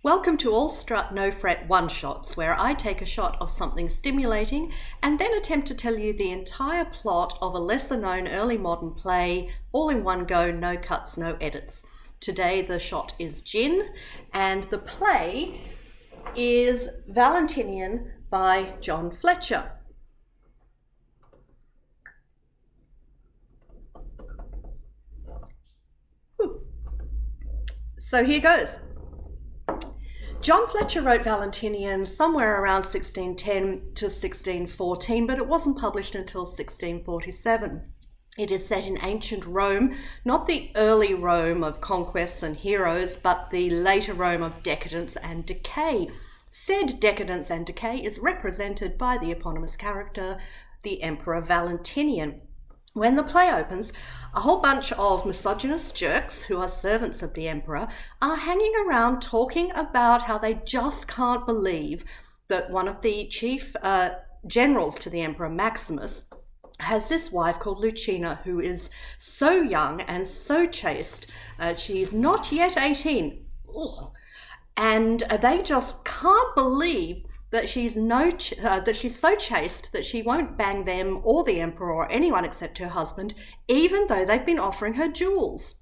Welcome to all Strut No Fret one-shots, where I take a shot of something stimulating and then attempt to tell you the entire plot of a lesser-known early modern play, all in one go, no cuts, no edits. Today the shot is Gin, and the play is Valentinian by John Fletcher. So here goes. John Fletcher wrote Valentinian somewhere around 1610 to 1614, but it wasn't published until 1647. It is set in ancient Rome, not the early Rome of conquests and heroes, but the later Rome of decadence and decay. Said decadence and decay is represented by the eponymous character, the Emperor Valentinian. When the play opens, a whole bunch of misogynist jerks who are servants of the emperor are hanging around talking about how they just can't believe that one of the chief generals to the emperor, Maximus, has this wife called Lucina, who is so young and so chaste. She's not yet 18. Ugh. And they just can't believe that she's so chaste that she won't bang them or the emperor or anyone except her husband, even though they've been offering her jewels.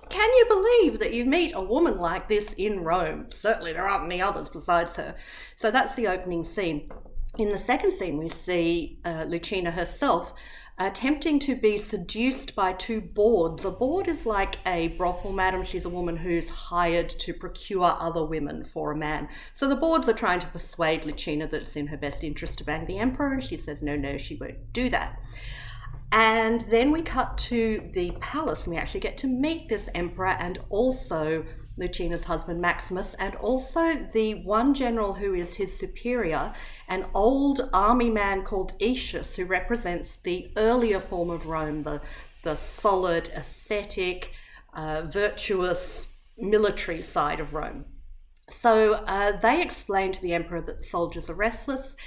Can you believe that you meet a woman like this in Rome? Certainly there aren't any others besides her. So that's the opening scene. In the second scene, we see Lucina herself attempting to be seduced by two bawds. A bawd is like a brothel madam. She's a woman who's hired to procure other women for a man. So the bawds are trying to persuade Lucina that it's in her best interest to bang the emperor, and she says no, she won't do that. And then we cut to the palace, and we actually get to meet this emperor and also Lucina's husband Maximus, and also the one general who is his superior, an old army man called Aetius, who represents the earlier form of Rome, the solid, ascetic, virtuous military side of Rome. So they explain to the emperor that the soldiers are restless,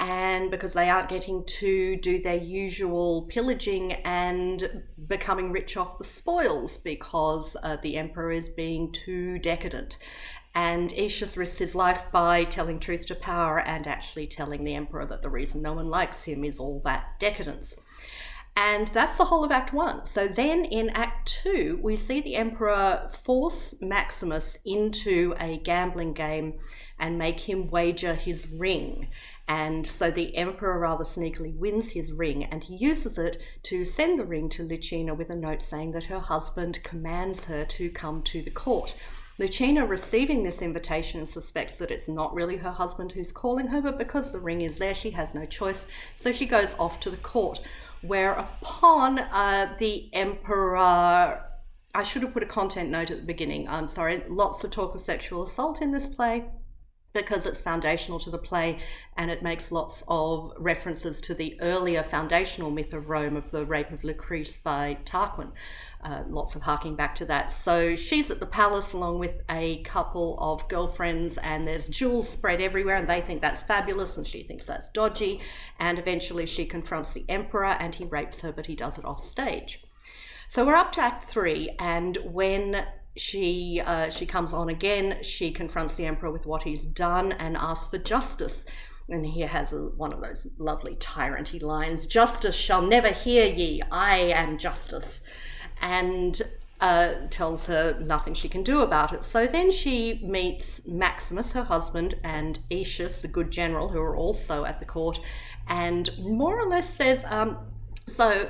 and because they aren't getting to do their usual pillaging and becoming rich off the spoils because the emperor is being too decadent. And Aetius risks his life by telling truth to power and actually telling the emperor that the reason no one likes him is all that decadence. And that's the whole of Act 1. So then in Act 2, we see the emperor force Maximus into a gambling game and make him wager his ring. And so the emperor rather sneakily wins his ring, and he uses it to send the ring to Lucina with a note saying that her husband commands her to come to the court. Lucina, receiving this invitation, suspects that it's not really her husband who's calling her, but because the ring is there, she has no choice. So she goes off to the court, whereupon the emperor... I should have put a content note at the beginning. I'm sorry. Lots of talk of sexual assault in this play, because it's foundational to the play, and it makes lots of references to the earlier foundational myth of Rome of the rape of Lucrece by Tarquin. Lots of harking back to that. So she's at the palace along with a couple of girlfriends, and there's jewels spread everywhere, and they think that's fabulous and she thinks that's dodgy, and eventually she confronts the emperor and he rapes her, but he does it off stage. So we're up to Act 3, and when she comes on again, she confronts the emperor with what he's done and asks for justice. And he has one of those lovely tyrant-y lines, "Justice shall never hear ye, I am justice," and tells her nothing she can do about it. So then she meets Maximus, her husband, and Aetius, the good general, who are also at the court, and more or less says, so,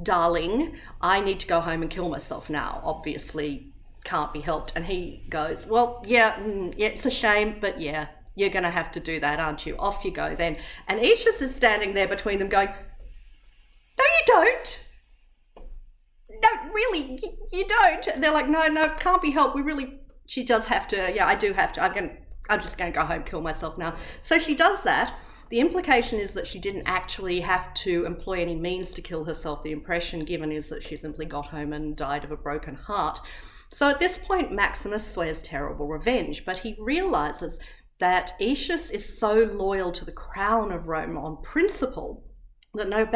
darling, I need to go home and kill myself now, obviously can't be helped. And he goes, well, yeah, it's a shame, but yeah, you're going to have to do that, aren't you? Off you go then. And Aetius is standing there between them going, no, you don't. No, really, you don't. And they're like, no, can't be helped. She does have to. Yeah, I do have to. I'm just going to go home, kill myself now. So she does that. The implication is that she didn't actually have to employ any means to kill herself. The impression given is that she simply got home and died of a broken heart. So at this point, Maximus swears terrible revenge, but he realizes that Aetius is so loyal to the crown of Rome on principle that no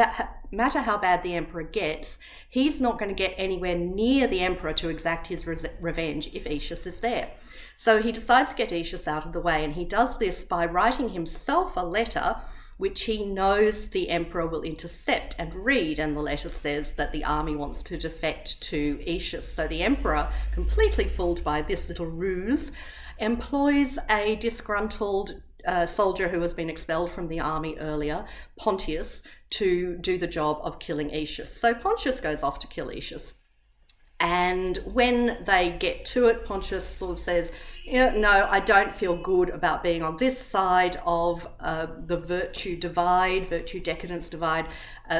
matter how bad the emperor gets, he's not going to get anywhere near the emperor to exact his revenge if Aetius is there. So he decides to get Aetius out of the way, and he does this by writing himself a letter which he knows the emperor will intercept and read, and the letter says that the army wants to defect to Aetius. So the emperor, completely fooled by this little ruse, employs a disgruntled soldier who has been expelled from the army earlier, Pontius, to do the job of killing Aetius. So Pontius goes off to kill Aetius. And when they get to it, Pontius sort of says, no, I don't feel good about being on this side of the virtue decadence divide.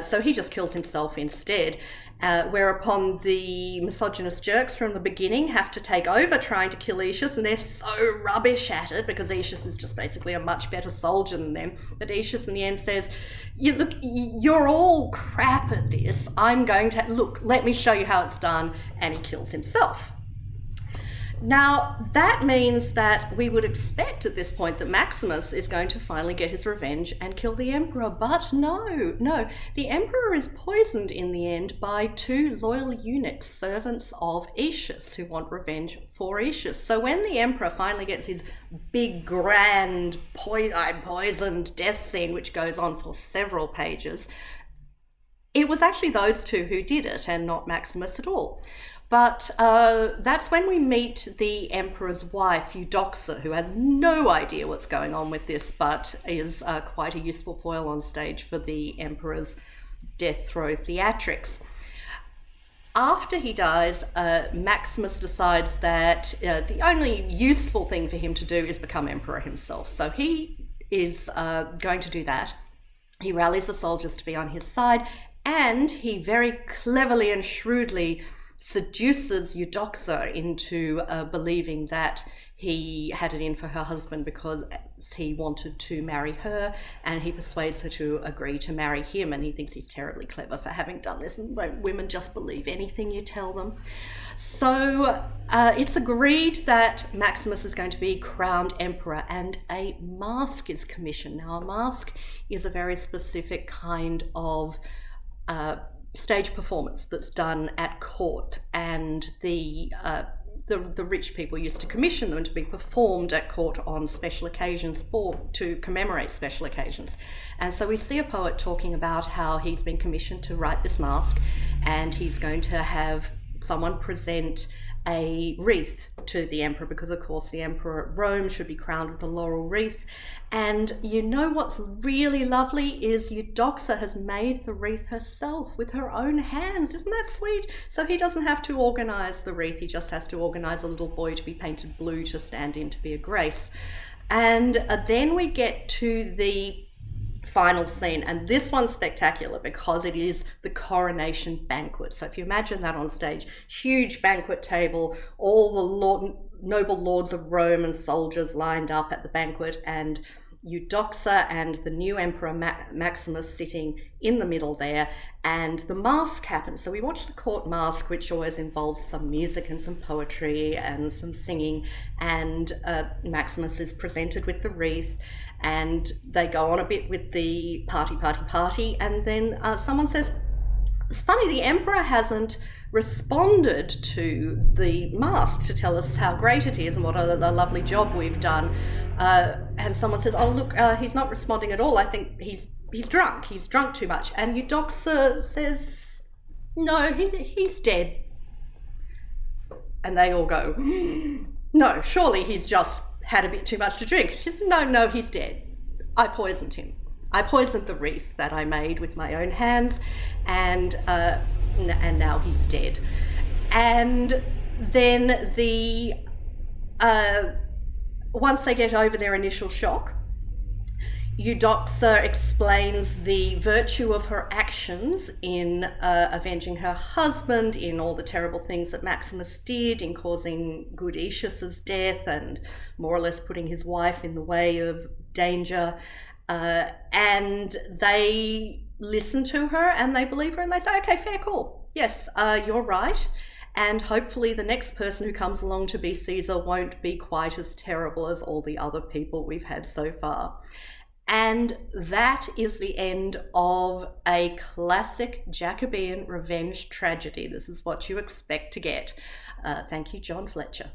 So he just kills himself instead. Whereupon the misogynist jerks from the beginning have to take over trying to kill Aetius, and they're so rubbish at it because Aetius is just basically a much better soldier than them. But Aetius in the end says, look, you're all crap at this. I'm going to, let me show you how it's done. And he kills himself. Now, that means that we would expect at this point that Maximus is going to finally get his revenge and kill the emperor. But no. The emperor is poisoned in the end by two loyal eunuchs, servants of Aetius, who want revenge for Aetius. So when the emperor finally gets his big, grand, poisoned death scene, which goes on for several pages, it was actually those two who did it and not Maximus at all. But that's when we meet the emperor's wife, Eudoxa, who has no idea what's going on with this, but is quite a useful foil on stage for the emperor's death throw theatrics. After he dies, Maximus decides that the only useful thing for him to do is become emperor himself. So he is going to do that. He rallies the soldiers to be on his side, and he very cleverly and shrewdly seduces Eudoxa into believing that he had it in for her husband because he wanted to marry her, and he persuades her to agree to marry him, and he thinks he's terribly clever for having done this, and women just believe anything you tell them. So it's agreed that Maximus is going to be crowned emperor, and a mask is commissioned. Now, a mask is a very specific kind of stage performance that's done at court, and the rich people used to commission them to be performed at court on special occasions to commemorate special occasions. And so we see a poet talking about how he's been commissioned to write this masque, and he's going to have someone present a wreath to the emperor, because of course the emperor at Rome should be crowned with a laurel wreath. And you know what's really lovely is Eudoxa has made the wreath herself with her own hands. Isn't that sweet? So he doesn't have to organise the wreath, he just has to organise a little boy to be painted blue to stand in to be a grace. And then we get to the final scene, and this one's spectacular because it is the coronation banquet. So if you imagine that on stage, huge banquet table, all the noble lords of Rome and soldiers lined up at the banquet, and Eudoxa and the new emperor Maximus sitting in the middle there, and the masque happens. So we watch the court masque, which always involves some music and some poetry and some singing, and Maximus is presented with the wreath, and they go on a bit with the party, and then someone says, it's funny, the emperor hasn't responded to the masque to tell us how great it is and what a lovely job we've done. And someone says, oh, look, he's not responding at all. I think he's drunk. He's drunk too much. And Eudoxa says, no, he's dead. And they all go, no, surely he's just had a bit too much to drink. She says, no, he's dead. I poisoned him. I poisoned the wreath that I made with my own hands, and now he's dead. And then once they get over their initial shock, Eudoxa explains the virtue of her actions in avenging her husband, in all the terrible things that Maximus did, in causing good Aetius's death and more or less putting his wife in the way of danger. And they listen to her and they believe her and they say, okay, fair call. Yes, you're right. And hopefully the next person who comes along to be Caesar won't be quite as terrible as all the other people we've had so far. And that is the end of a classic Jacobean revenge tragedy. This is what you expect to get. Thank you, John Fletcher.